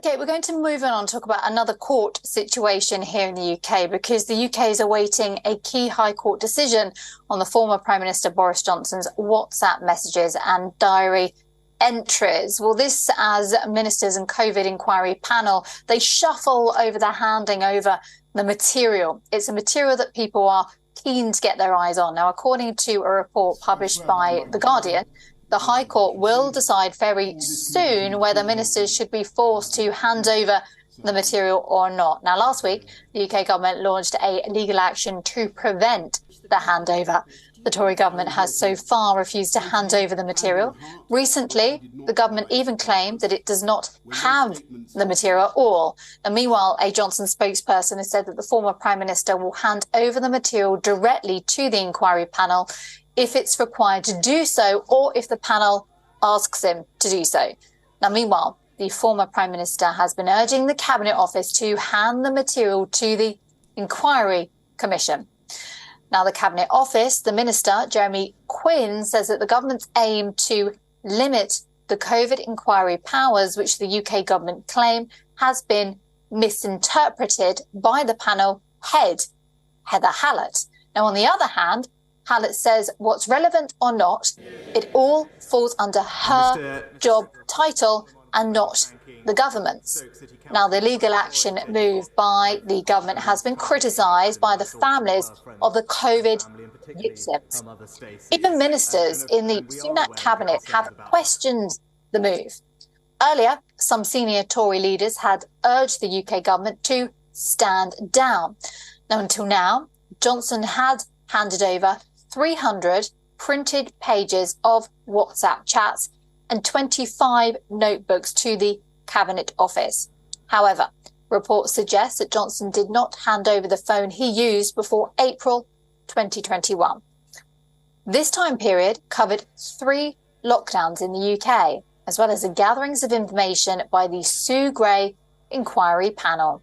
OK, we're going to move on and talk about another court situation here in the UK, because the UK is awaiting a key High Court decision on the former Prime Minister Boris Johnson's WhatsApp messages and diary entries. Well, this as ministers and COVID inquiry panel, they shuffle over the handing over the material. It's a material that people are keen to get their eyes on. Now, according to a report published by The Guardian, the High Court will decide very soon whether ministers should be forced to hand over the material or not. Now, last week, the UK government launched a legal action to prevent the handover. The Tory government has so far refused to hand over the material. Recently, the government even claimed that it does not have the material at all. And meanwhile, a Johnson spokesperson has said that the former Prime Minister will hand over the material directly to the inquiry panel if it's required to do so, or if the panel asks him to do so. Now, meanwhile, the former Prime Minister has been urging the Cabinet Office to hand the material to the Inquiry Commission. Now, the Cabinet Office, the Minister, Jeremy Quinn, says that the government's aim to limit the COVID inquiry powers, which the UK government claim has been misinterpreted by the panel head, Heather Hallett. Now, on the other hand, Hallett says what's relevant or not, it all falls under her job title and not the government's. Now, the legal action move by the government has been criticised by the families of the COVID victims. Even ministers in the Sunak cabinet have questioned the move. Earlier, some senior Tory leaders had urged the UK government to stand down. Now, until now, Johnson had handed over 300 printed pages of WhatsApp chats and 25 notebooks to the Cabinet Office. However, reports suggest that Johnson did not hand over the phone he used before April 2021. This time period covered 3 lockdowns in the UK, as well as the gatherings of information by the Sue Gray inquiry panel.